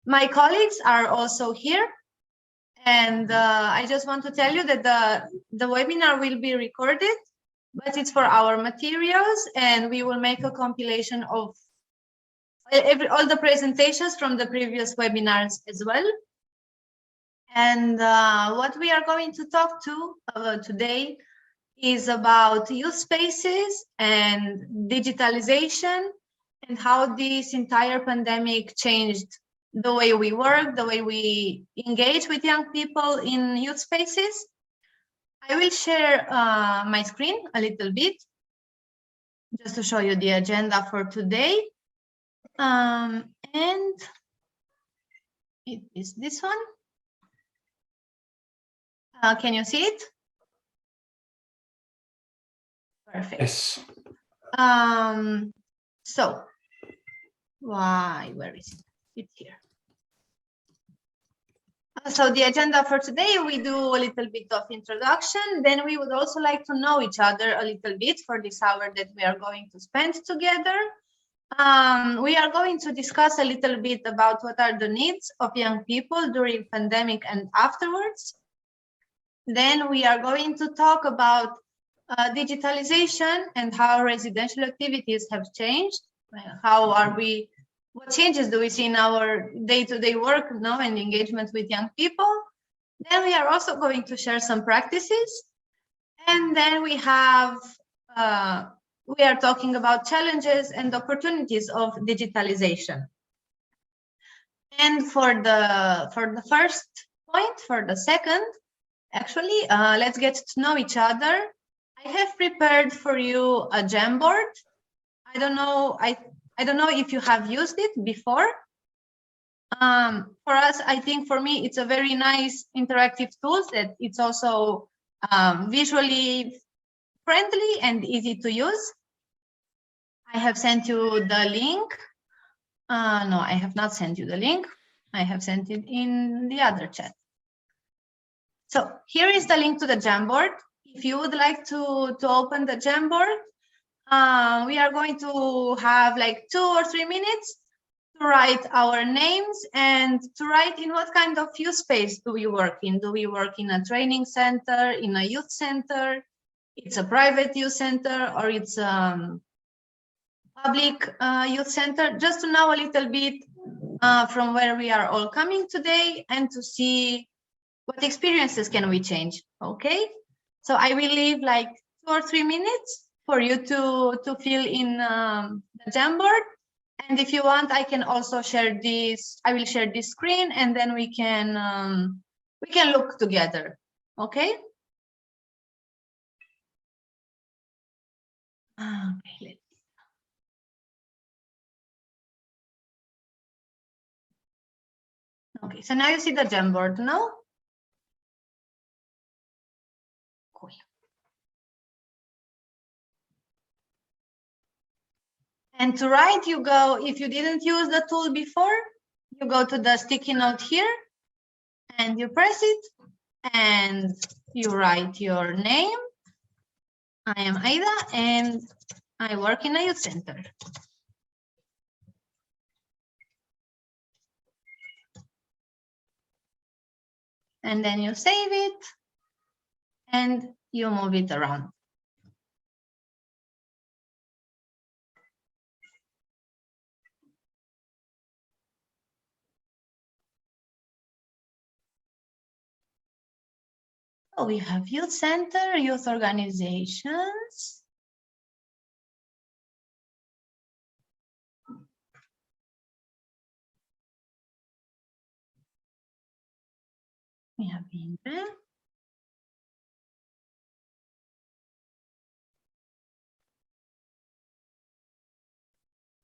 My colleagues are also here, and I just want to tell you that the webinar will be recorded, but it's for our materials, and we will make a compilation of all the presentations from the previous webinars as well. And what we are going to talk to today is about youth spaces and digitalization, and how this entire pandemic changed the way we work, the way we engage with young people in youth spaces. I will share my screen a little bit just to show you the agenda for today. And it is this one. Can you see it? Perfect. Yes. So, where is it? It's here. So the agenda for today, we do a little bit of introduction. Then we would also like to know each other a little bit for this hour that we are going to spend together. We are going to discuss a little bit about what are the needs of young people during pandemic and afterwards. Then we are going to talk about digitalization and how residential activities have changed. What changes do we see in our day-to-day work now and engagement with young people? Then we are also going to share some practices. And then we are talking about challenges and opportunities of digitalization. And for the first point, for the second, actually, let's get to know each other. I have prepared for you a Jamboard. I don't know if you have used it before. For us, I think for me, it's a very nice interactive tool that it's also visually friendly and easy to use. I have sent you the link. No, I have not sent you the link. I have sent it in the other chat. So here is the link to the Jamboard. If you would like to open the Jamboard, we are going to have like 2 or 3 minutes to write our names and to write in what kind of youth space do we work in. Do we work in a training center, in a youth center? It's a private youth center, or it's public youth center, just to know a little bit from where we are all coming today and to see what experiences can we change, okay? So I will leave like 2 or 3 minutes for you to fill in the Jamboard. And if you want, I can also share this, I will share this screen, and then we can look together, okay? Okay, okay, so now you see the Jamboard, no? Cool. And to write, you go, if you didn't use the tool before, you go to the sticky note here and you press it and you write your name. I am Aida and I work in a youth center. And then you save it and you move it around. So we have youth center, youth organizations. We have Indre.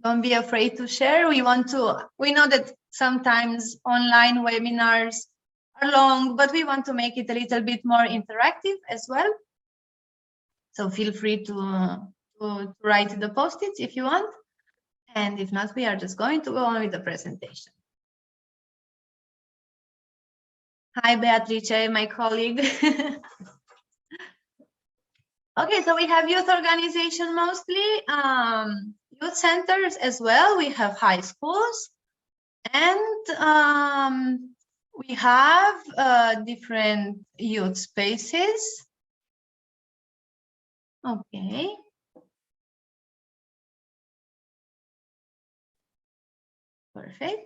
Don't be afraid to share. We know that sometimes online webinars are long, but we want to make it a little bit more interactive as well. So feel free to write the post-its if you want. And if not, we are just going to go on with the presentation. Hi, Beatrice, my colleague. Okay, so we have youth organization mostly. youth centers as well. We have high schools, and we have different youth spaces. Okay. Perfect.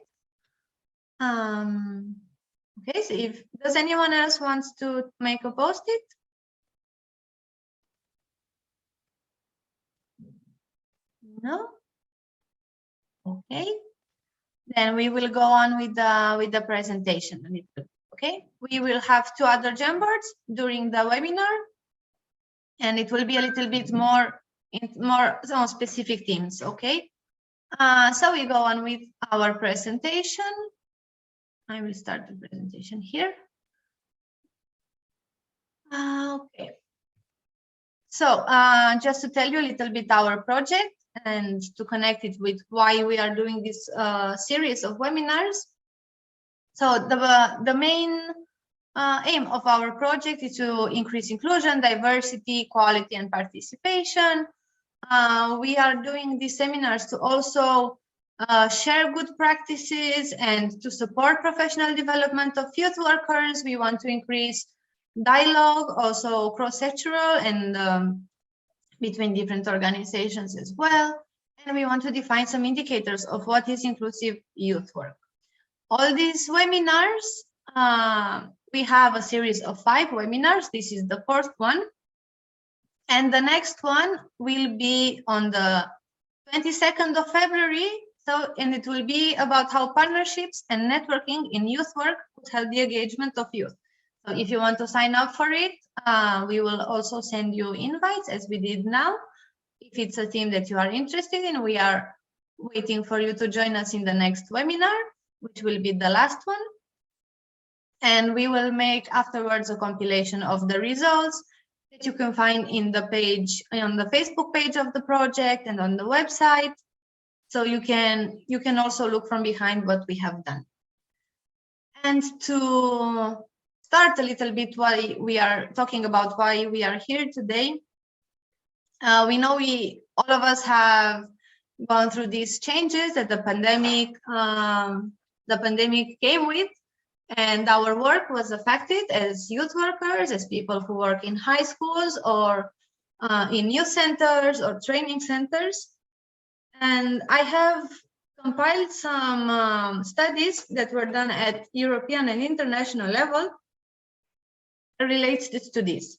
Okay, so does anyone else wants to make a post-it? No? Okay. Then we will go on with the presentation a little bit. Okay. We will have 2 other Jamboards during the webinar, and it will be a little bit more on specific themes. Okay. So we go on with our presentation. I will start the presentation here. Okay. So just to tell you a little bit our project and to connect it with why we are doing this series of webinars. So the main aim of our project is to increase inclusion, diversity, quality, and participation. We are doing these seminars to also share good practices and to support professional development of youth workers. We want to increase dialogue, also cross-sectoral and between different organizations as well. And we want to define some indicators of what is inclusive youth work. All these webinars, we have a series of 5 webinars. This is the 4th one. And the next one will be on the 22nd of February. And it will be about how partnerships and networking in youth work could help the engagement of youth. So if you want to sign up for it, we will also send you invites as we did now. If it's a theme that you are interested in, we are waiting for you to join us in the next webinar, which will be the last one. And we will make afterwards a compilation of the results that you can find in the page, on the Facebook page of the project and on the website. So you can also look from behind what we have done. And to start a little bit why we are talking about why we are here today, we know all of us have gone through these changes that the pandemic came with, and our work was affected as youth workers, as people who work in high schools or in youth centers or training centers. And I have compiled some studies that were done at European and international level related to this.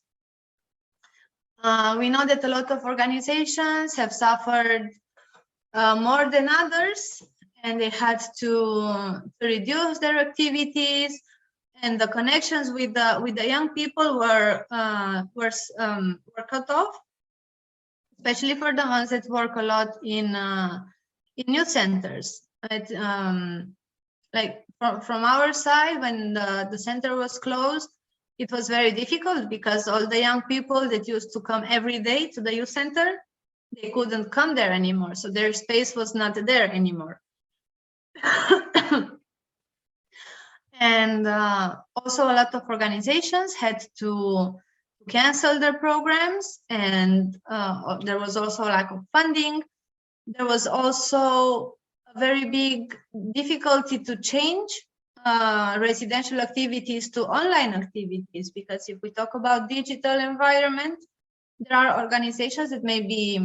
We know that a lot of organizations have suffered more than others, and they had to reduce their activities, and the connections with the young people were cut off, especially for the ones that work a lot in youth centers. Like from our side, when the center was closed, it was very difficult because all the young people that used to come every day to the youth center, they couldn't come there anymore. So their space was not there anymore. And also a lot of organizations had to cancel their programs, and there was also a lack of funding. There was also a very big difficulty to change residential activities to online activities, because if we talk about digital environment, there are organizations that maybe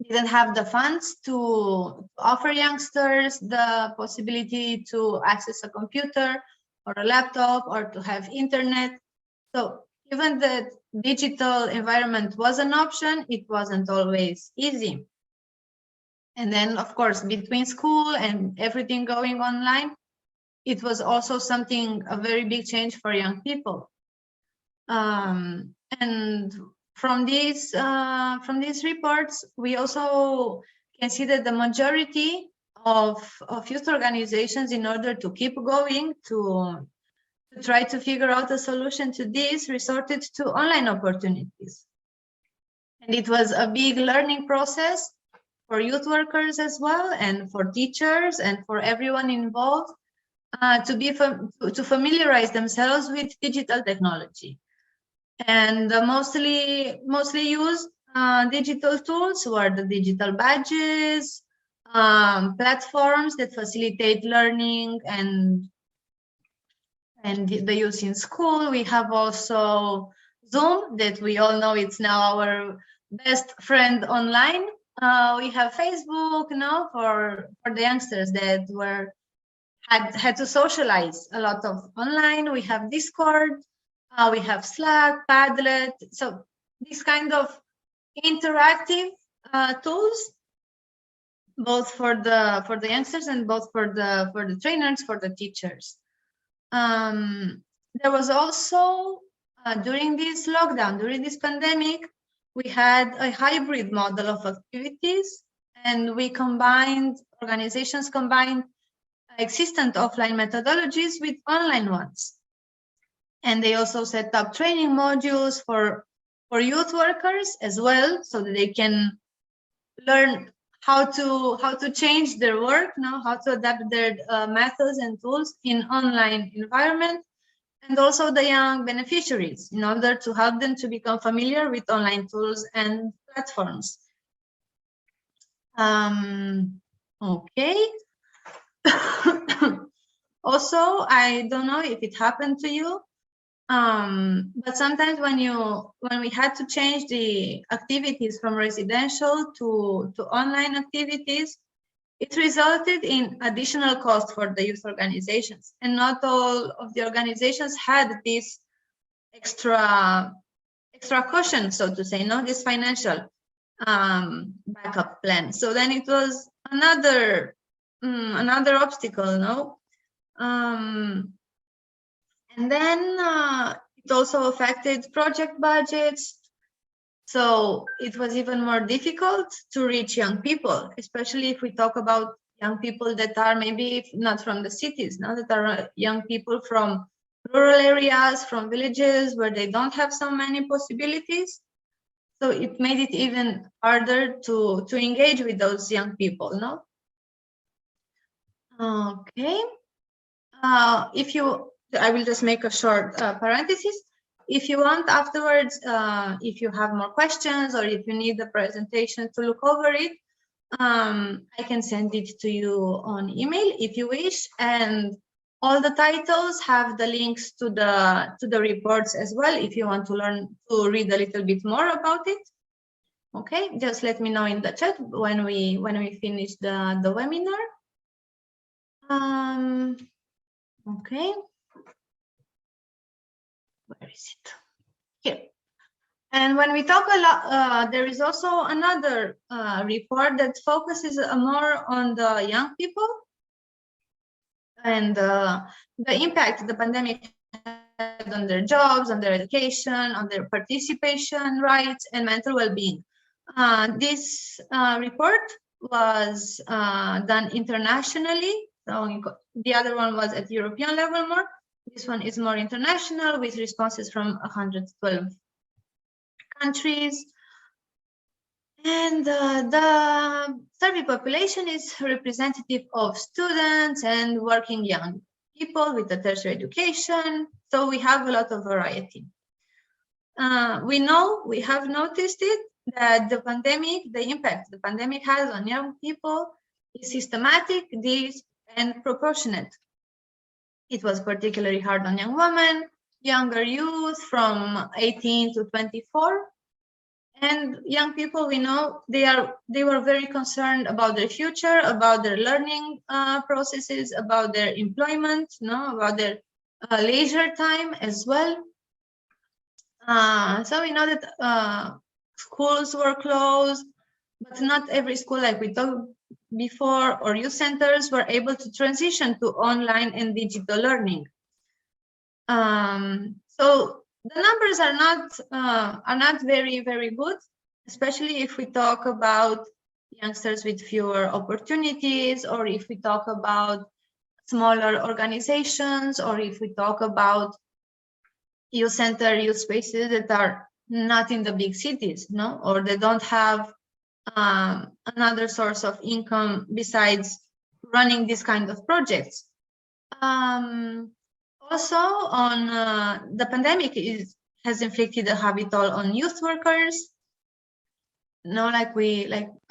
didn't have the funds to offer youngsters the possibility to access a computer or a laptop or to have internet. So even the digital environment was an option, it wasn't always easy. And then, of course, between school and everything going online, it was also a very big change for young people. And from these reports, we also can see that the majority of youth organizations, in order to keep going, to try to figure out a solution to this, resorted to online opportunities. And it was a big learning process for youth workers as well, and for teachers and for everyone involved, to familiarize themselves with digital technology. And the mostly used digital tools were the digital badges, platforms that facilitate learning and the use in school. We have also Zoom, that we all know it's now our best friend online. We have Facebook, for the youngsters that had to socialize a lot of online. We have Discord, we have Slack, Padlet. So this kind of interactive tools, both for the youngsters and both for the trainers, for the teachers. There was also during this lockdown, during this pandemic, we had a hybrid model of activities, and organizations combined existent offline methodologies with online ones. And they also set up training modules for youth workers as well, so that they can learn how to change their work, how to adapt their methods and tools in online environment, and also the young beneficiaries, in order to help them to become familiar with online tools and platforms. Okay. Also, I don't know if it happened to you, but sometimes when we had to change the activities from residential to online activities, it resulted in additional cost for the youth organizations, and not all of the organizations had this extra cushion, so to say, this financial backup plan. So then it was another obstacle, and then it also affected project budgets. So it was even more difficult to reach young people, especially if we talk about young people that are maybe not from the cities, that are young people from rural areas, from villages where they don't have so many possibilities. So it made it even harder to engage with those young people, Okay. I will just make a short parenthesis. If you want afterwards, if you have more questions, or if you need the presentation to look over it, I can send it to you on email if you wish. And all the titles have the links to the reports as well, if you want to read a little bit more about it. Okay, just let me know in the chat when we finish the webinar. Okay. Where is it? Here. And when we talk a lot, there is also another report that focuses more on the young people and the impact the pandemic had on their jobs, on their education, on their participation rights, and mental well-being. This report was done internationally. So the other one was at European level more. This one is more international, with responses from 112 countries. And the survey population is representative of students and working young people with a tertiary education. So we have a lot of variety. We have noticed it, that the impact the pandemic has on young people is systematic, deep, and proportionate. It was particularly hard on young women, younger youth from 18 to 24, and young people. We know they were very concerned about their future, about their learning processes, about their employment, about their leisure time as well. So we know that schools were closed, but not every school, like we talked before, or youth centers were able to transition to online and digital learning. So the numbers are not very, very good, especially if we talk about youngsters with fewer opportunities, or if we talk about smaller organizations, or if we talk about youth spaces that are not in the big cities, or they don't have another source of income besides running this kind of projects. Also, the pandemic has inflicted a heavy toll on youth workers. no, like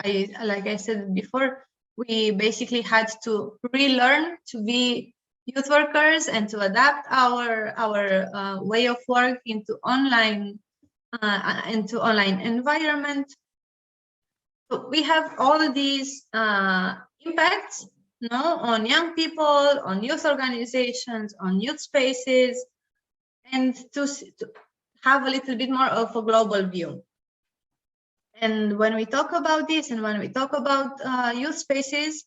I said before, we basically had to relearn to be youth workers and to adapt our way of work into online environment. So we have all these impacts, no, on young people, on youth organizations, on youth spaces, and to have a little bit more of a global view. And when we talk about this, and when we talk about youth spaces,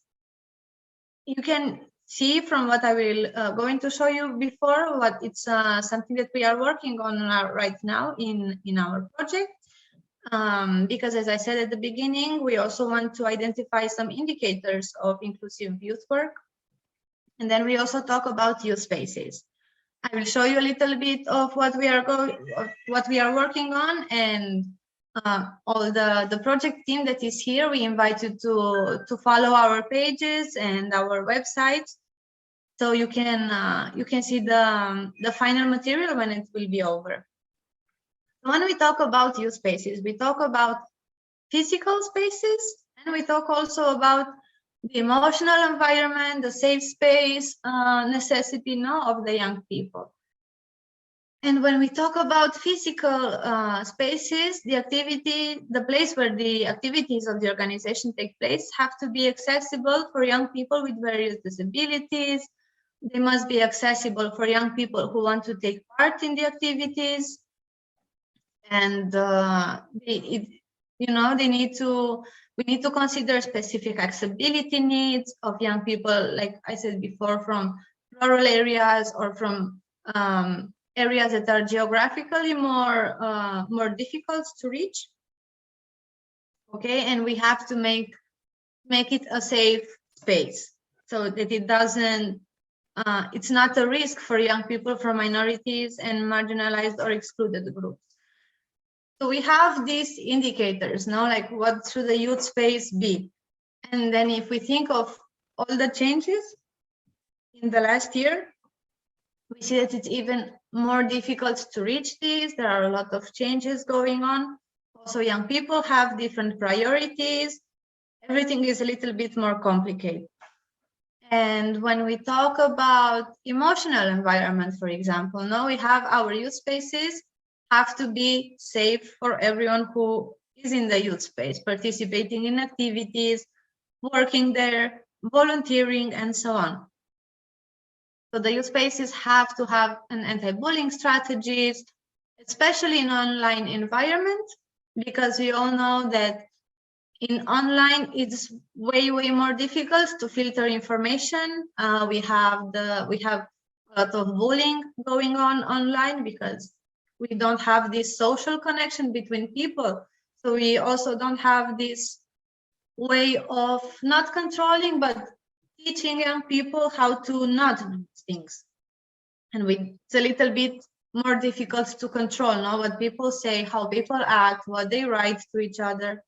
you can see from what I will going to show you before, what it's something that we are working on right now in our project. Because as I said at the beginning, we also want to identify some indicators of inclusive youth work. And then we also talk about youth spaces. I will show you a little bit of what we are working on, and all the project team that is here, we invite you to follow our pages and our website, so you can see the final material when it will be over. When we talk about youth spaces, we talk about physical spaces, and we talk also about the emotional environment, the safe space necessity of the young people. And when we talk about physical spaces, the place where the activities of the organization take place have to be accessible for young people with various disabilities. They must be accessible for young people who want to take part in the activities. And we need to consider specific accessibility needs of young people, like I said before, from rural areas or from areas that are geographically more difficult to reach. Okay, and we have to make it a safe space so that it doesn't it's not a risk for young people from minorities and marginalized or excluded groups. So we have these indicators now, like what should the youth space be? And then if we think of all the changes in the last year, we see that it's even more difficult to reach these. There are a lot of changes going on. Also, young people have different priorities. Everything is a little bit more complicated. And when we talk about emotional environment, for example, now we have our youth spaces have to be safe for everyone who is in the youth space, participating in activities, working there, volunteering, and so on. So the youth spaces have to have an anti-bullying strategies, especially in online environment, because we all know that in online it's way more difficult to filter information. We have a lot of bullying going on online because we don't have this social connection between people. So we also don't have this way of not controlling, but teaching young people how to not do things. And it's a little bit more difficult to control what people say, how people act, what they write to each other.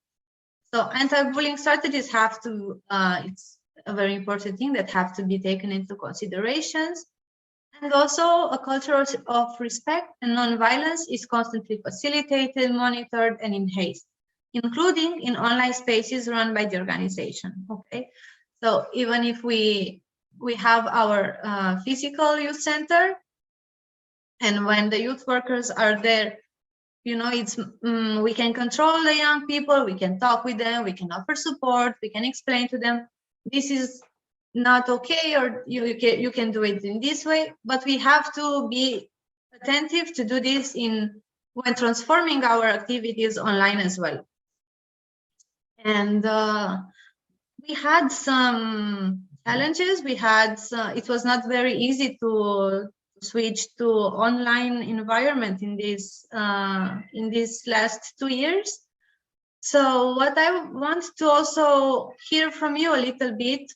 So anti-bullying strategies have to, it's a very important thing that have to be taken into considerations. And also a culture of respect and non-violence is constantly facilitated, monitored, and enhanced, including in online spaces run by the organization. Okay, so even if we have our physical youth center, and when the youth workers are there, it's we can control the young people, we can talk with them, we can offer support, we can explain to them this is not okay, or you can do it in this way, but we have to be attentive to do this when transforming our activities online as well. And we had some challenges. It was not very easy to switch to online environment in this last 2 years. So what I want to also hear from you a little bit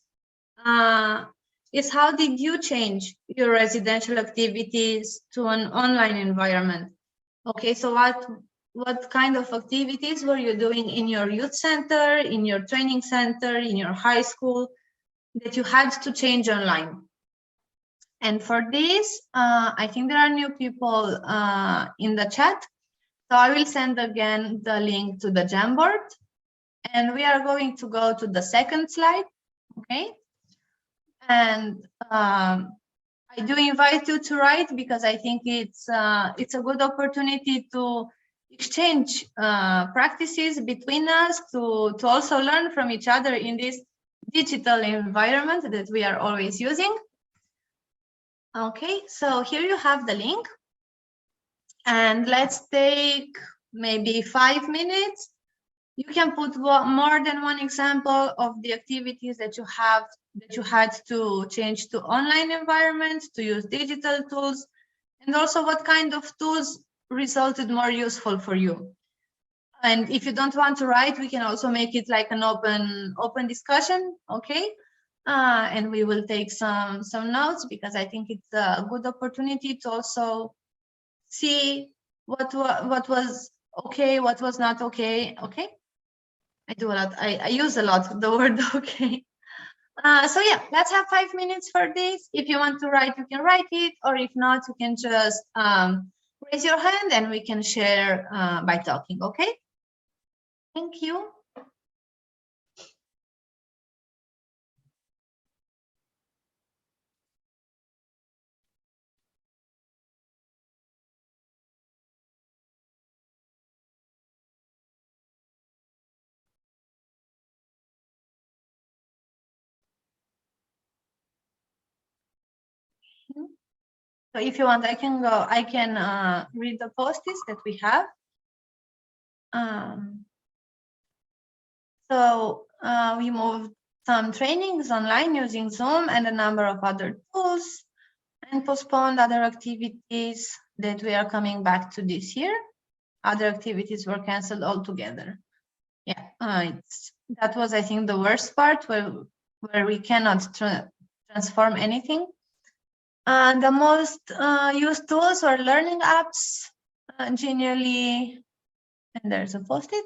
is how did you change your residential activities to an online environment? Okay, so what kind of activities were you doing in your youth center, in your training center, in your high school that you had to change online? And for this, I think there are new people in the chat. So I will send again the link to the Jamboard. And we are going to go to the second slide, okay? And I do invite you to write, because I think it's a good opportunity to exchange practices between us, to also learn from each other in this digital environment that we are always using. Okay, so here you have the link, and let's take maybe 5 minutes. You can put more than one example of the activities that you had to change to online environments, to use digital tools, and also what kind of tools resulted more useful for you. And if you don't want to write, we can also make it like an open discussion, okay? And we will take some notes, because I think it's a good opportunity to also see what was okay, what was not okay, okay? I do a lot. I use a lot the word okay. So yeah, let's have 5 minutes for this. If you want to write, you can write it, or if not, you can just raise your hand and we can share by talking, okay? Thank you. So if you want, I can read the post-its that we have. So we moved some trainings online using Zoom and a number of other tools, and postponed other activities that we are coming back to this year. Other activities were canceled altogether. Yeah, that was, I think, the worst part, where we cannot transform anything. The most used tools were learning apps, generally, and there's a post-it.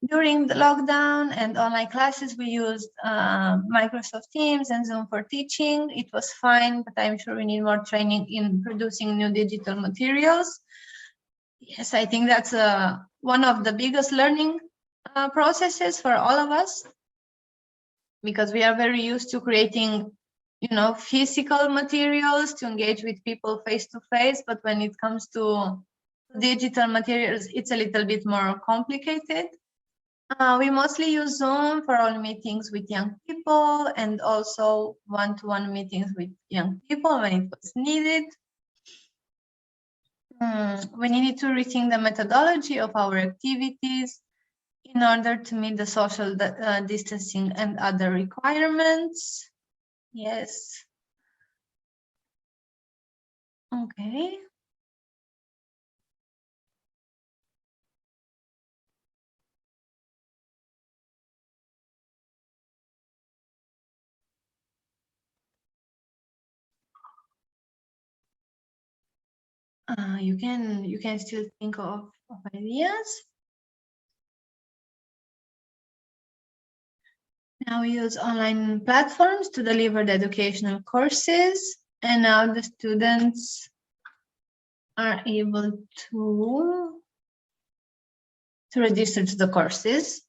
During the lockdown and online classes, we used Microsoft Teams and Zoom for teaching. It was fine, but I'm sure we need more training in producing new digital materials. Yes, I think that's one of the biggest learning processes for all of us, because we are very used to creating, physical materials to engage with people face to face. But when it comes to digital materials, it's a little bit more complicated. We mostly use Zoom for all meetings with young people, and also one-to-one meetings with young people when it was needed. We needed to rethink the methodology of our activities in order to meet the social distancing and other requirements. Yes. Okay. You can still think of ideas. Now we use online platforms to deliver the educational courses, and now the students are able to register to the courses.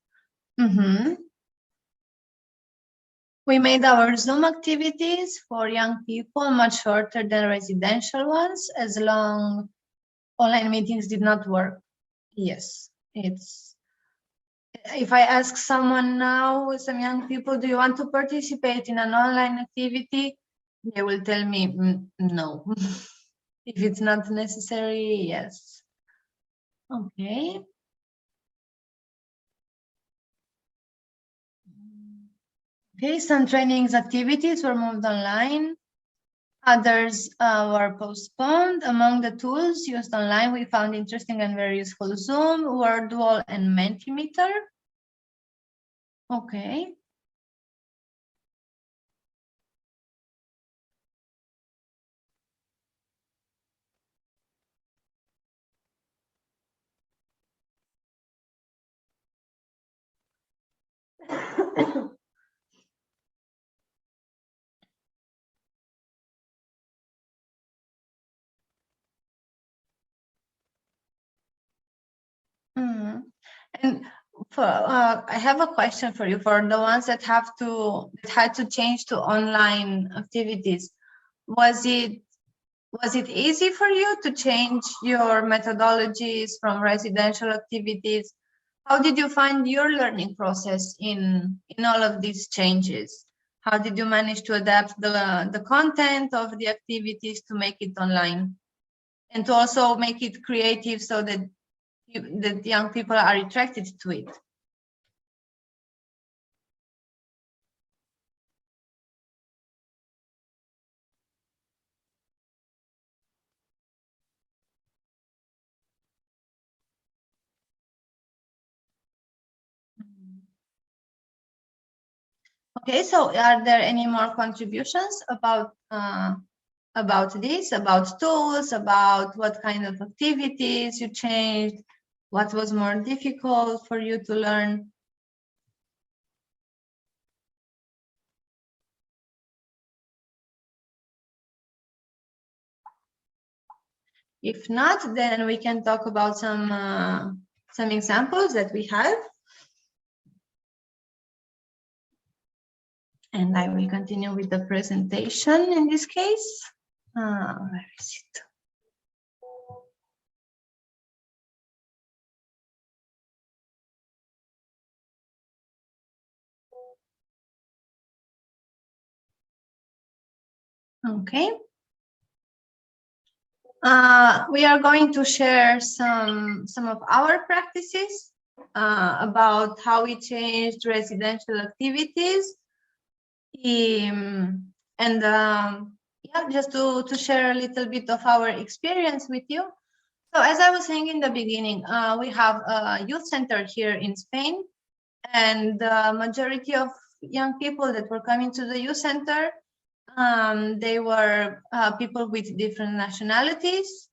We made our Zoom activities for young people much shorter than residential ones, as long online meetings did not work. Yes, if I ask someone now, some young people, do you want to participate in an online activity? They will tell me no. If it's not necessary, yes. Okay. Okay, some trainings activities were moved online. Others were postponed. Among the tools used online, we found interesting and very useful Zoom, Wordwall, and Mentimeter. Okay. And I have a question for you. For the ones that had to change to online activities, was it easy for you to change your methodologies from residential activities? How did you find your learning process in all of these changes? How did you manage to adapt the content of the activities to make it online and to also make it creative so that that young people are attracted to it? Okay, so are there any more contributions about this, about tools, about what kind of activities you changed, what was more difficult for you to learn? If not, then we can talk about some examples that we have. And I will continue with the presentation in this case. Where is it? Okay. We are going to share some of our practices about how we changed residential activities, and yeah, just to share a little bit of our experience with you. So as I was saying in the beginning, we have a youth center here in Spain, and the majority of young people that were coming to the youth center, they were people with different nationalities.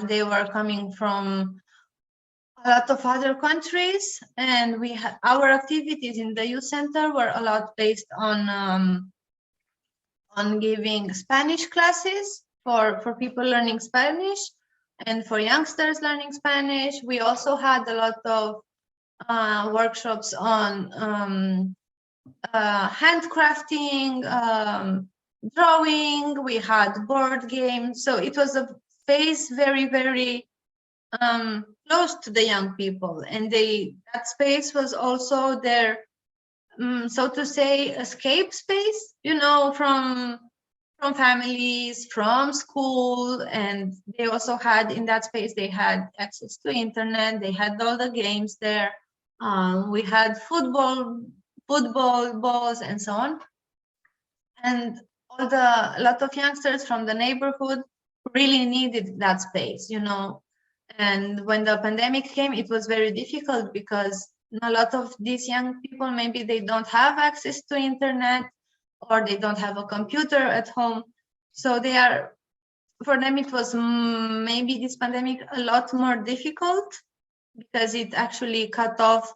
They were coming from a lot of other countries, and our activities in the youth center were a lot based on giving Spanish classes for people learning Spanish and for youngsters learning Spanish. We also had a lot of workshops on handcrafting, drawing. We had board games. So it was a space very, very close to the young people. And that space was also their, so to say, escape space, you know, from families, from school. And they also had, in that space, they had access to internet. They had all the games there. We had football balls and so on. And a lot of youngsters from the neighborhood really needed that space, you know. And when the pandemic came, it was very difficult because a lot of these young people, maybe they don't have access to internet or they don't have a computer at home. So for them, it was maybe this pandemic a lot more difficult because it actually cut off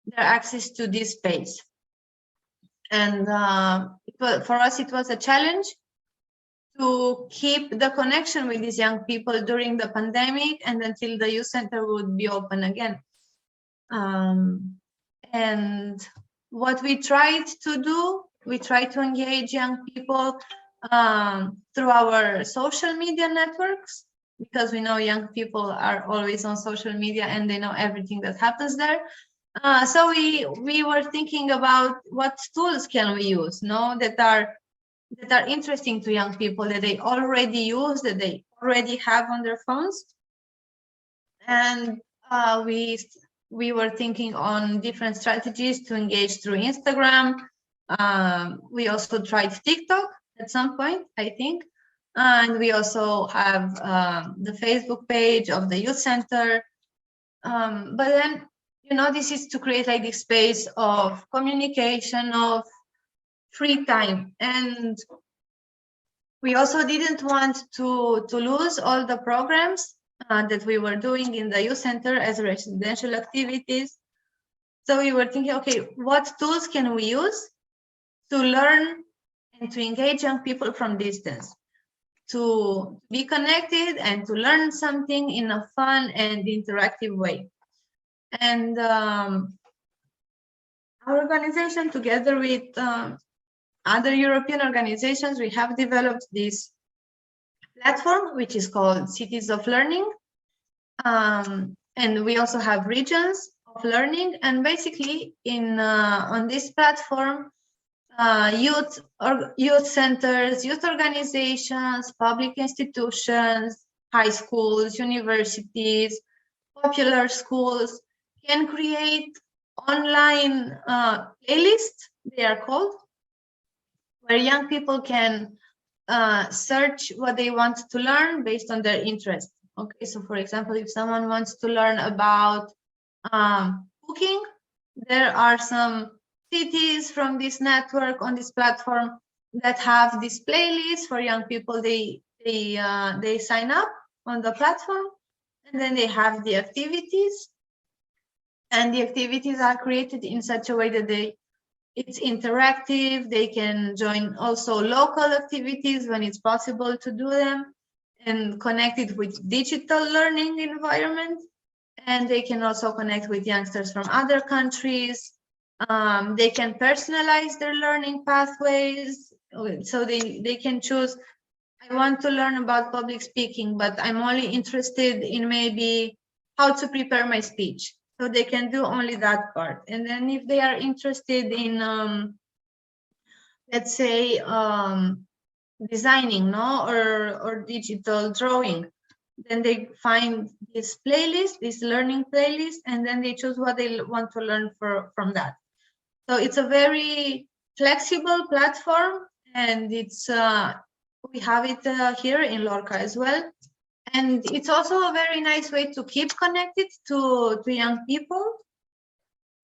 their access to this space. And for us, it was a challenge to keep the connection with these young people during the pandemic and until the youth center would be open again. And what we tried to do, we tried to engage young people through our social media networks, because we know young people are always on social media and they know everything that happens there. So we were thinking about what tools can we use, that are interesting to young people, that they already use, that they already have on their phones. And we were thinking on different strategies to engage through Instagram. We also tried TikTok at some point, I think. And we also have the Facebook page of the youth center. But then, this is to create like this space of communication, of free time. And we also didn't want to lose all the programs that we were doing in the youth center as residential activities. So we were thinking, okay, what tools can we use to learn and to engage young people from distance, to be connected and to learn something in a fun and interactive way. And our organization, together with other European organizations, we have developed this platform, which is called Cities of Learning. And we also have regions of learning. And basically, on this platform, youth centers, youth organizations, public institutions, high schools, universities, popular schools can create online playlists, they are called, where young people can search what they want to learn based on their interest. Okay, so for example, if someone wants to learn about cooking, there are some cities from this network on this platform that have this playlist for young people. They sign up on the platform, and then they have the activities, and the activities are created in such a way that it's interactive. They can join also local activities when it's possible to do them, and connect it with digital learning environment. And they can also connect with youngsters from other countries. They can personalize their learning pathways. So they can choose, I want to learn about public speaking, but I'm only interested in maybe how to prepare my speech. So they can do only that part. And then if they are interested in, let's say, designing, or digital drawing, then they find this playlist, this learning playlist, and then they choose what they want to learn from that. So it's a very flexible platform, and it's we have it here in Lorca as well. And it's also a very nice way to keep connected to young people.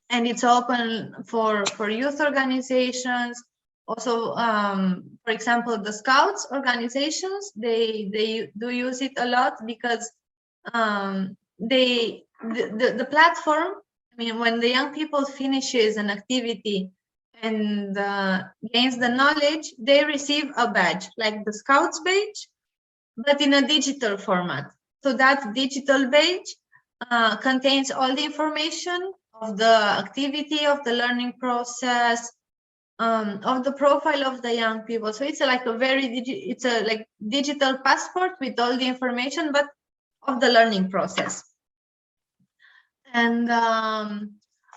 And it's open for youth organizations. Also, for example, the Scouts organizations, they do use it a lot, because the platform, I mean, when the young people finishes an activity and gains the knowledge, they receive a badge, like the Scouts badge, but in a digital format. So that digital badge contains all the information of the activity, of the learning process, of the profile of the young people. So it's like it's a like digital passport with all the information, but of the learning process. And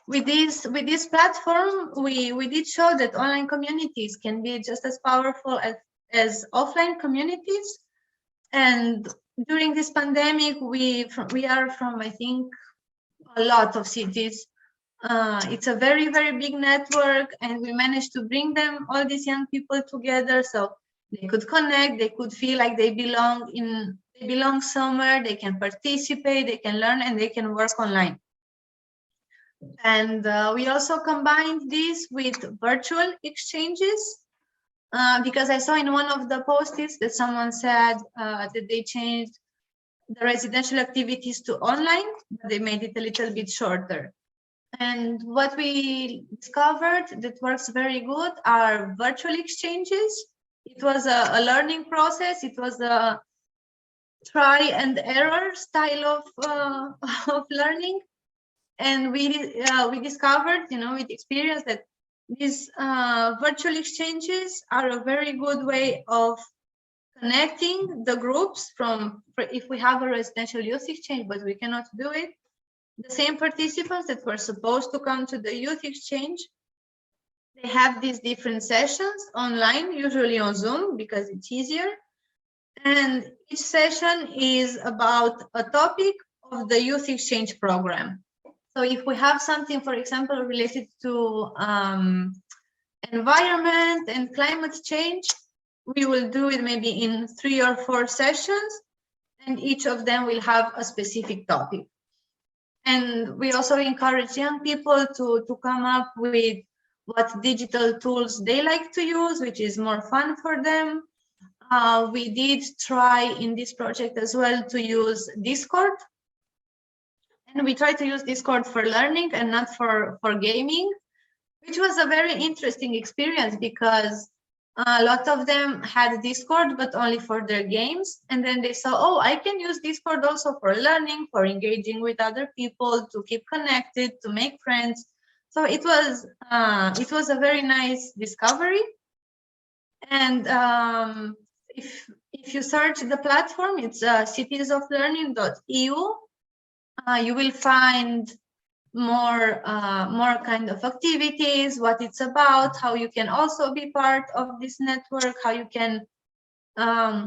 with this platform, we did show that online communities can be just as powerful as offline communities. And during this pandemic, we are from, I think, a lot of cities. It's a very, very big network, and we managed to bring them, all these young people, together, so they could connect, they could feel like they belong somewhere, they can participate, they can learn, and they can work online. And we also combined this with virtual exchanges, because I saw in one of the posts that someone said that they changed the residential activities to online, but they made it a little bit shorter. And what we discovered that works very good are virtual exchanges. It was a learning process. It was a try and error style of learning. And we discovered, with experience, that these virtual exchanges are a very good way of connecting the groups if we have a residential youth exchange, but we cannot do it. The same participants that were supposed to come to the youth exchange, they have these different sessions online, usually on Zoom, because it's easier. And each session is about a topic of the youth exchange program. So if we have something, for example, related to environment and climate change, we will do it maybe in 3 or 4 sessions, and each of them will have a specific topic. And we also encourage young people to come up with what digital tools they like to use, which is more fun for them. We did try in this project as well to use Discord. And we tried to use Discord for learning and not for gaming, which was a very interesting experience, because a lot of them had Discord, but only for their games. And then they saw, oh, I can use Discord also for learning, for engaging with other people, to keep connected, to make friends. So it was a very nice discovery. And if you search the platform, it's citiesoflearning.eu. You will find more kind of activities, what it's about, how you can also be part of this network, how you can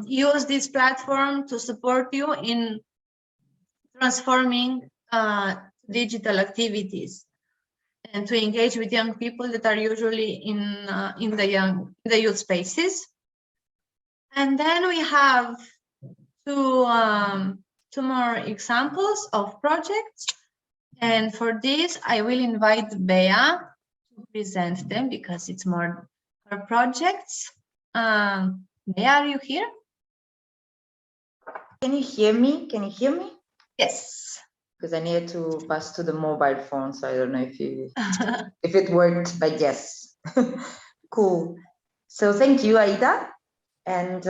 use this platform to support you in transforming digital activities and to engage with young people that are usually in the youth spaces. And then we have two more examples of projects. And for this, I will invite Bea to present them because it's more her projects. Bea, are you here? Can you hear me? Can you hear me? Yes. Because I needed to pass to the mobile phone, so I don't know if if it worked, but yes. Cool. So thank you, Aida. And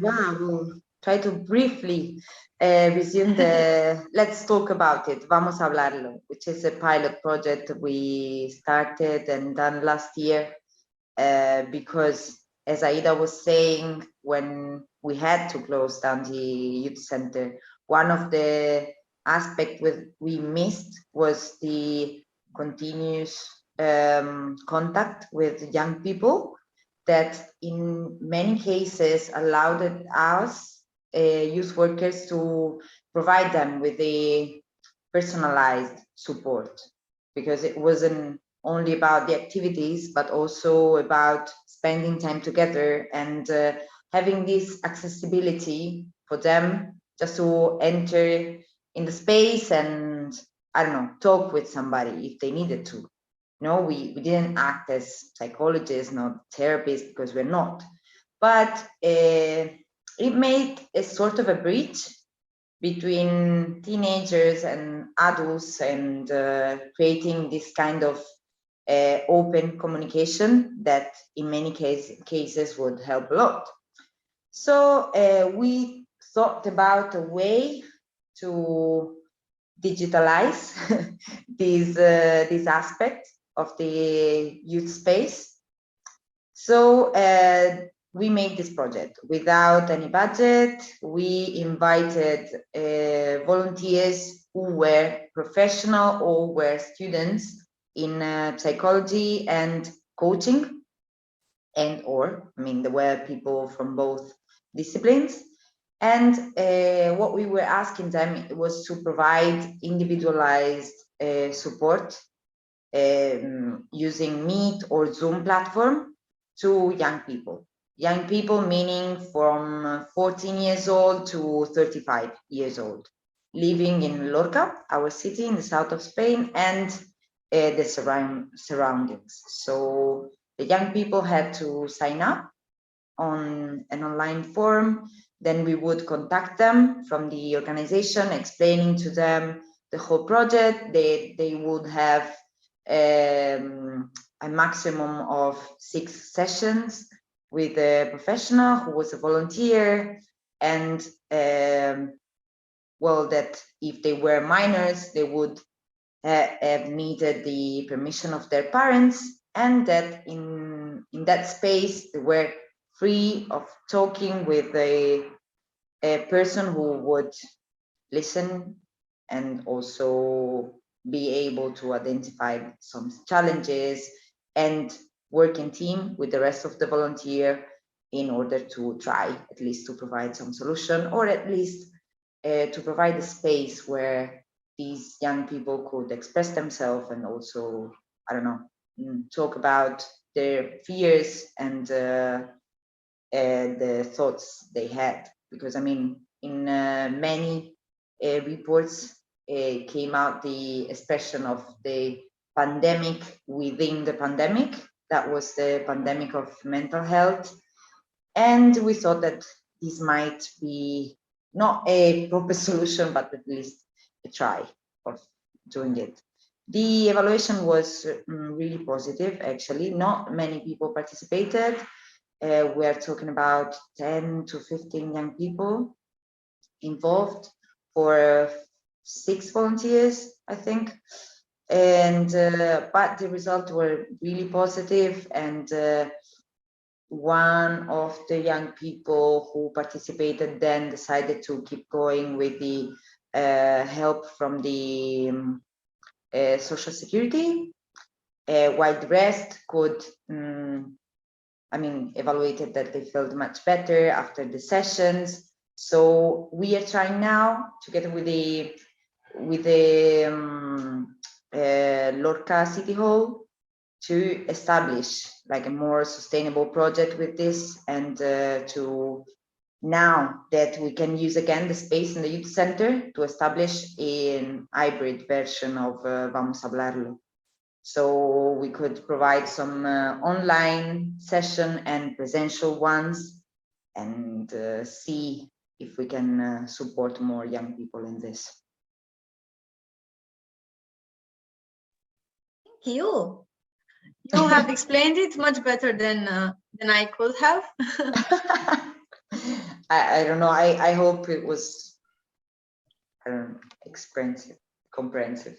wow, we'll try to briefly resume the Let's Talk About It, Vamos a Hablarlo, which is a pilot project we started and done last year because, as Aida was saying, when we had to close down the youth center, one of the aspects we missed was the continuous contact with young people that in many cases allowed us youth workers to provide them with a personalized support, because it wasn't only about the activities, but also about spending time together and having this accessibility for them just to enter in the space and, I don't know, talk with somebody if they needed to. No, we didn't act as psychologists, not therapists, because we're not. But it made a sort of a bridge between teenagers and adults and creating this kind of open communication that in many cases would help a lot. So we thought about a way to digitalize this aspect of the youth space. So we made this project without any budget. We invited volunteers who were professional or were students in psychology and coaching, and there were people from both disciplines. And what we were asking them was to provide individualized support using Meet or Zoom platform to young people. Young people meaning from 14 years old to 35 years old, living in Lorca, our city in the south of Spain, and the surroundings. So the young people had to sign up on an online form. Then we would contact them from the organization, explaining to them the whole project. They would have a maximum of 6 sessions with a professional who was a volunteer, and well, that if they were minors, they would have needed the permission of their parents, and that in that space they were free of talking with a person who would listen and also be able to identify some challenges and work in team with the rest of the volunteer in order to try at least to provide some solution, or at least to provide a space where these young people could express themselves and also, I don't know, talk about their fears and the thoughts they had. Because I mean, in many reports came out the expression of the pandemic within the pandemic. That was the pandemic of mental health. And we thought that this might be not a proper solution, but at least a try of doing it. The evaluation was really positive, actually. Not many people participated. We are talking about 10 to 15 young people involved for 6 volunteers, I think. And but the results were really positive, and one of the young people who participated then decided to keep going with the help from the Social Security, while the rest could, evaluated that they felt much better after the sessions. So we are trying now, together with the Lorca City Hall, to establish like a more sustainable project with this, and to, now that we can use again the space in the youth center, to establish a hybrid version of Vamos a Hablarlo. So we could provide some online session and presential ones, and see if we can support more young people in this. Thank you. You have explained it much better than I could have. I don't know. I hope it was comprehensive.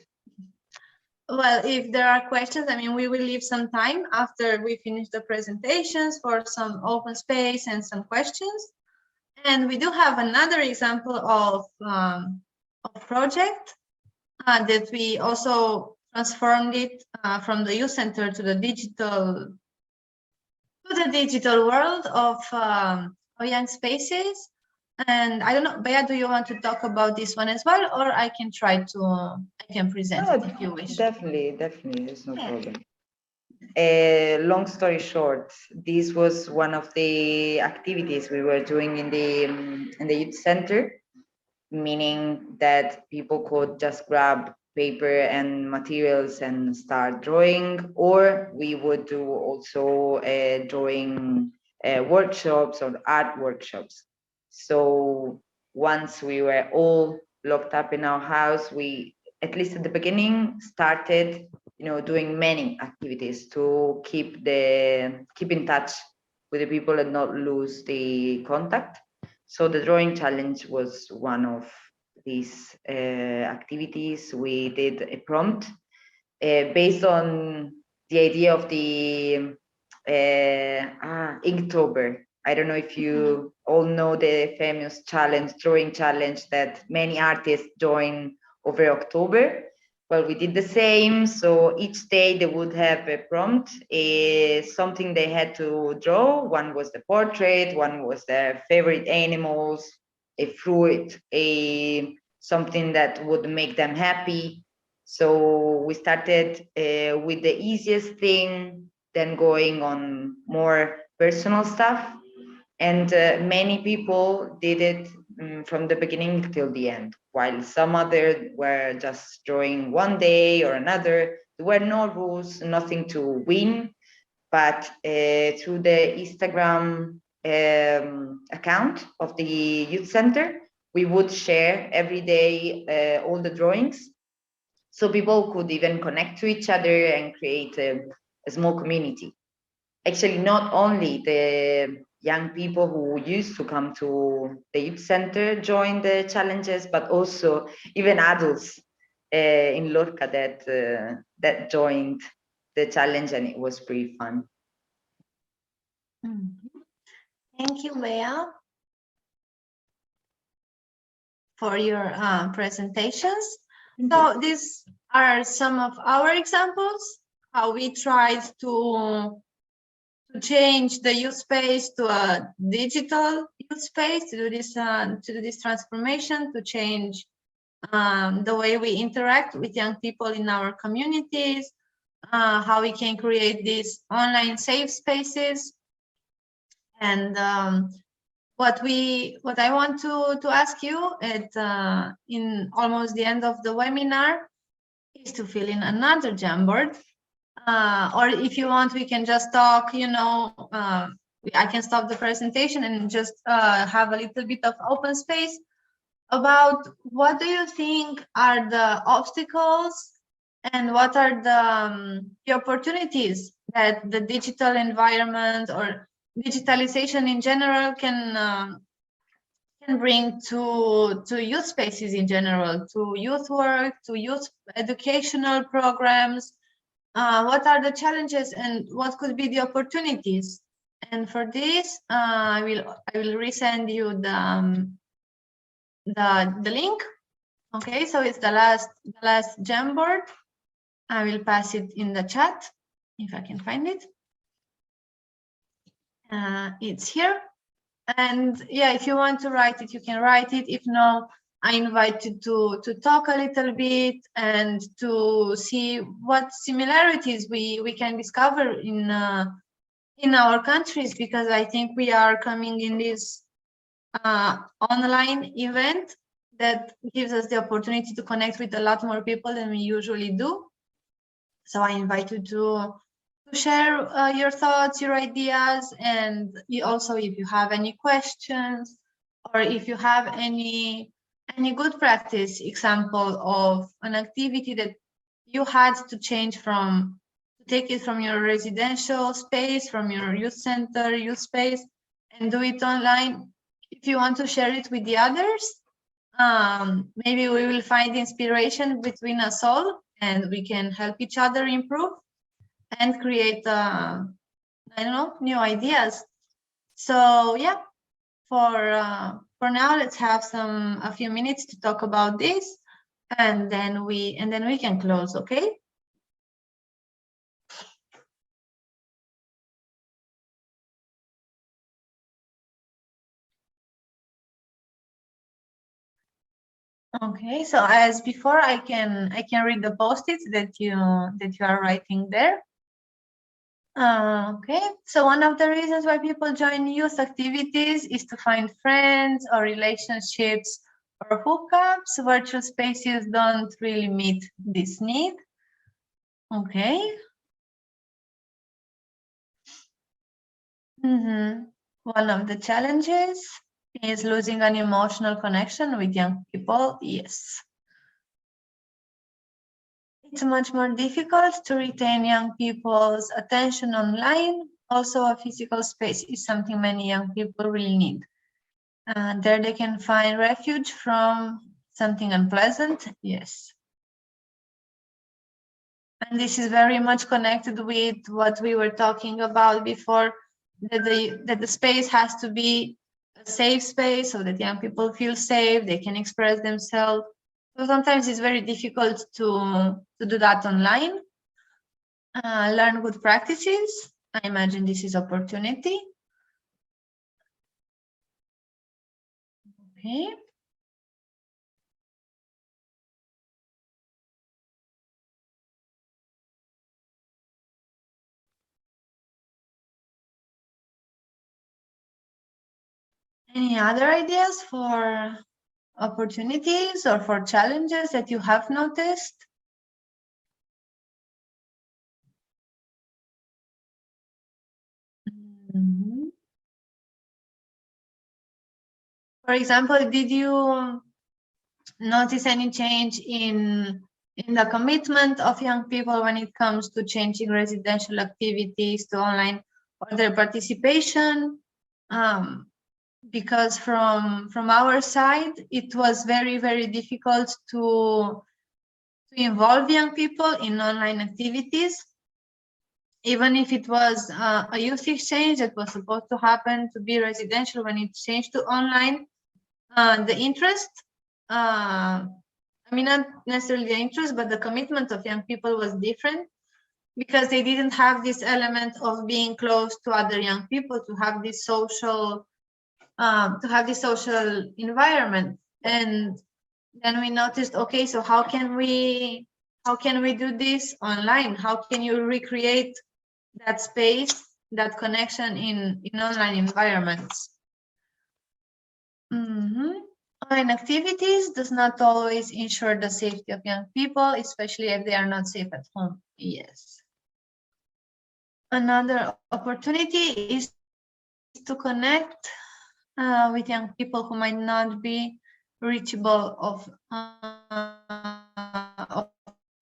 Well, if there are questions, I mean, we will leave some time after we finish the presentations for some open space and some questions. And we do have another example of project that we also transformed it from the youth center to the digital world of young spaces. And I don't know, Bea, do you want to talk about this one as well, or I can try to I can present it if you wish. Definitely, there's no problem. Long story short, this was one of the activities we were doing in the youth center, meaning that people could just grab paper and materials and start drawing, or we would do also drawing workshops or art workshops. So once we were all locked up in our house, we, at least at the beginning, started doing many activities to keep in touch with the people and not lose the contact. So the drawing challenge was one of these activities. We did a prompt based on the idea of the Inktober. I don't know if you all know the famous drawing challenge that many artists join over October. Well, we did the same. So each day they would have a prompt, something they had to draw. One was the portrait, one was their favorite animals, a fruit, something that would make them happy. So we started with the easiest thing, then going on more personal stuff. And many people did it from the beginning till the end, while some others were just drawing one day or another. There were no rules, nothing to win, but through the Instagram account of the youth center, we would share every day all the drawings, so people could even connect to each other and create a small community. Actually, not only the young people who used to come to the youth center joined the challenges, but also even adults in Lorca that joined the challenge, and it was pretty fun. Thank you, Bea, for your presentations. So these are some of our examples, how we tried to change the youth space to a digital youth space, to do this transformation, to change the way we interact with young people in our communities, how we can create these online safe spaces. And what I want to ask you in almost the end of the webinar is to fill in another Jamboard. Or if you want, we can just talk, I can stop the presentation and just have a little bit of open space about what do you think are the obstacles and what are the opportunities that the digital environment or digitalization in general can can bring to youth spaces in general, to youth work, to youth educational programs. What are the challenges and what could be the opportunities? And for this, I will resend you the link. Okay, so it's the last Jamboard. I will pass it in the chat if I can find it. It's here. And yeah, if you want to write it, you can write it. If no, I invite you to talk a little bit and to see what similarities we can discover in our countries, because I think we are coming in this online event that gives us the opportunity to connect with a lot more people than we usually do. So I invite you to share your thoughts, your ideas, and also if you have any questions or if you have any good practice example of an activity that you had to change from, to take it from your residential space, from your youth center, youth space, and do it online. If you want to share it with the others, maybe we will find inspiration between us all and we can help each other improve and create, I don't know, new ideas. So yeah, for now, let's have a few minutes to talk about this, and then we can close. Okay. Okay. So as before, I can read the post-its that you are writing there. Okay, so one of the reasons why people join youth activities is to find friends or relationships or hookups. Virtual spaces don't really meet this need. Okay. One of the challenges is losing an emotional connection with young people. Yes. It's much more difficult to retain young people's attention online. Also, a physical space is something many young people really need. There they can find refuge from something unpleasant. Yes. And this is very much connected with what we were talking about before, that the space has to be a safe space so that young people feel safe, they can express themselves. So sometimes it's very difficult to do that online. Learn good practices. I imagine this is opportunity. Okay. Any other ideas for opportunities or for challenges that you have noticed? For example, did you notice any change in the commitment of young people when it comes to changing residential activities to online, or their participation? Because from our side, it was very, very difficult to involve young people in online activities. Even if it was a youth exchange that was supposed to happen to be residential, when it changed to online, the interest, I mean, not necessarily the interest, but the commitment of young people was different, because they didn't have this element of being close to other young people, to have this social environment. And then we noticed, okay, so how can we do this online? How can you recreate that space, that connection in online environments? Online activities does not always ensure the safety of young people, especially if they are not safe at home. Yes. Another opportunity is to connect with young people who might not be reachable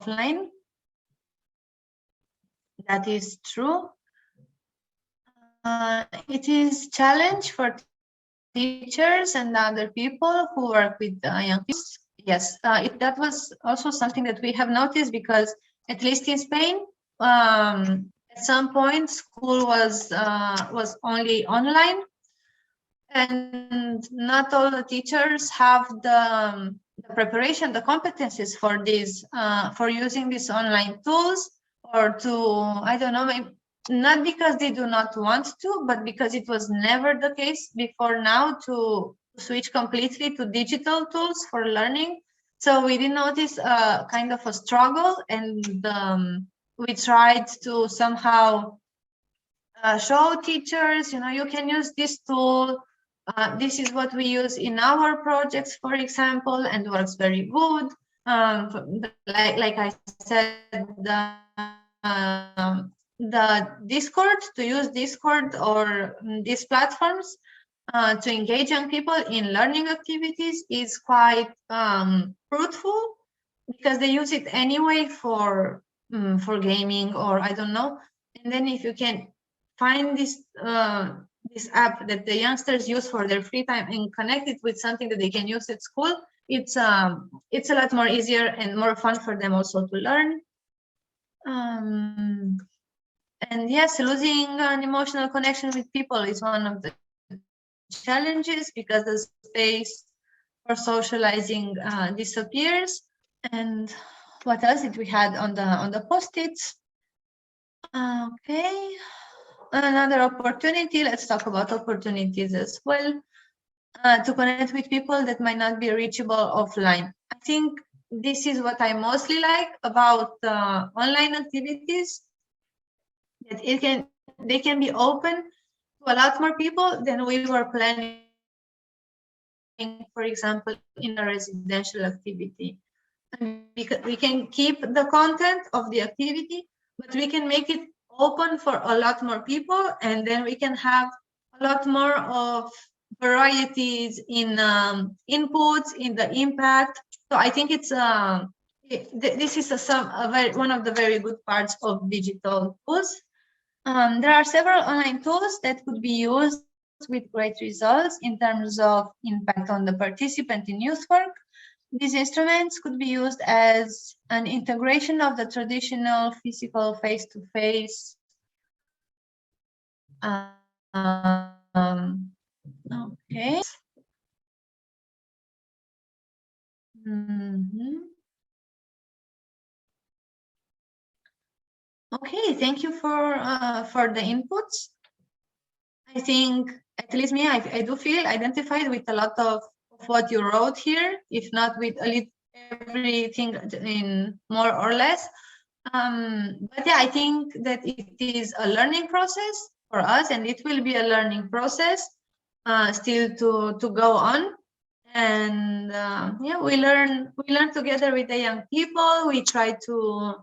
offline. That is true. It is a challenge for teachers and other people who work with young people. Yes, that was also something that we have noticed, because at least in Spain, at some point school was only online, and not all the teachers have the preparation, the competencies for this, for using these online tools, or to, I don't know, maybe not because they do not want to, but because it was never the case before now to switch completely to digital tools for learning. So we did notice a kind of a struggle, and we tried to somehow show teachers, you can use this tool. This is what we use in our projects, for example, and works very good. Like I said, the Discord, to use Discord or these platforms to engage young people in learning activities is quite fruitful, because they use it anyway for gaming, or I don't know. And then if you can find this app that the youngsters use for their free time and connect it with something that they can use at school, it's a lot more easier and more fun for them also to learn. And yes, losing an emotional connection with people is one of the challenges, because the space for socializing disappears. And what else did we had on the post-its? Okay, another opportunity. Let's talk about opportunities as well, to connect with people that might not be reachable offline. I think this is what I mostly like about online activities, that they can be open to a lot more people than we were planning, for example, in a residential activity. Because we can keep the content of the activity, but we can make it open for a lot more people, and then we can have a lot more of varieties in inputs, in the impact. So I think it's this is one of the very good parts of digital tools. There are several online tools that could be used with great results in terms of impact on the participant in youth work. These instruments could be used as an integration of the traditional physical face-to-face. Okay. Okay, thank you for the inputs. I think, at least me, I do feel identified with a lot of what you wrote here, if not with everything in more or less. But yeah, I think that it is a learning process for us, and it will be a learning process still to go on. And yeah, we learn together with the young people. We try to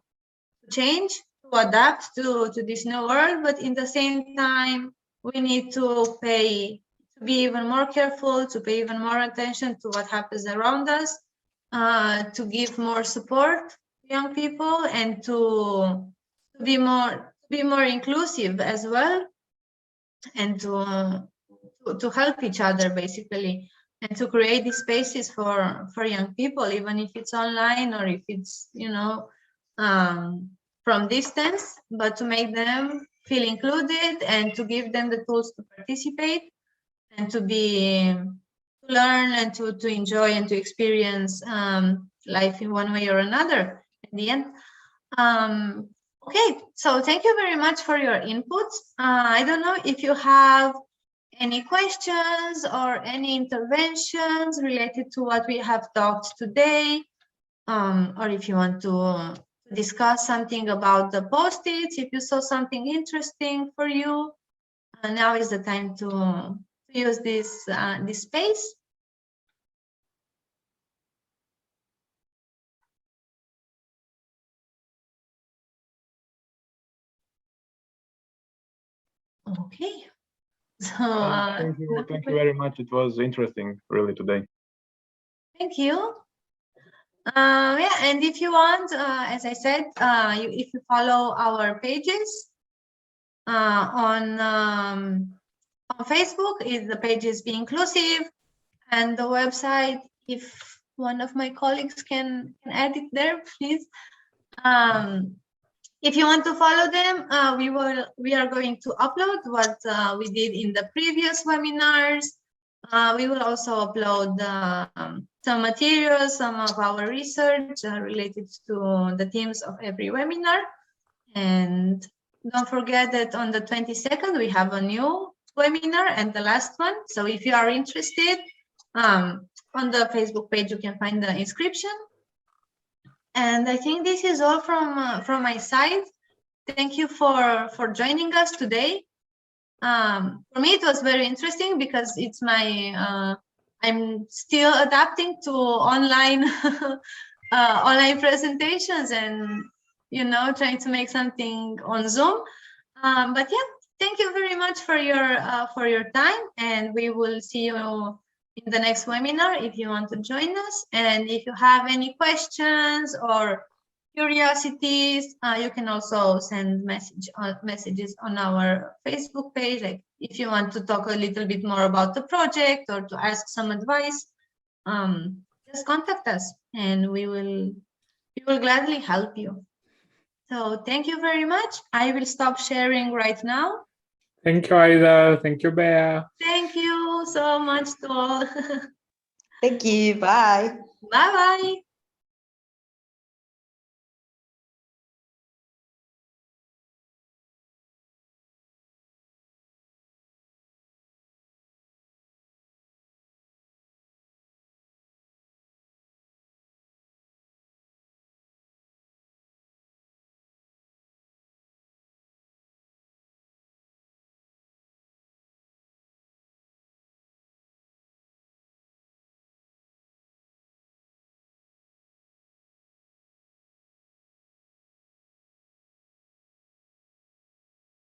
change, to adapt to this new world, but in the same time, we need to be even more careful, to pay even more attention to what happens around us, to give more support to young people, and to be more inclusive as well, and to help each other basically, and to create these spaces for young people, even if it's online or if it's from distance, but to make them feel included and to give them the tools to participate and to learn and to enjoy and to experience life in one way or another at the end. Okay, so thank you very much for your inputs. I don't know if you have any questions or any interventions related to what we have talked today, or if you want to discuss something about the post-its, if you saw something interesting for you, now is the time to use this space. Okay. So thank you very much. It was interesting, really, today. Thank you. Yeah, and if you want, as I said, if you follow our pages on on Facebook, the page is Be Inclusive, and the website, if one of my colleagues can add it there, please. If you want to follow them, we are going to upload what we did in the previous webinars. We will also upload some materials, some of our research related to the themes of every webinar. And don't forget that on the 22nd, we have a new webinar and the last one. So if you are interested, on the Facebook page, you can find the inscription. And I think this is all from my side. Thank you for joining us today. For me, it was very interesting because it's my I'm still adapting to online online presentations and trying to make something on Zoom. But yeah, thank you very much for your time, and we will see you in the next webinar if you want to join us. And if you have any questions or curiosities, you can also send messages on our Facebook page. Like if you want to talk a little bit more about the project or to ask some advice, just contact us and we will gladly help you. So thank you very much. I will stop sharing right now. Thank you, Aida. Thank you, Bea. Thank you so much to all. Thank you. Bye. Bye-bye.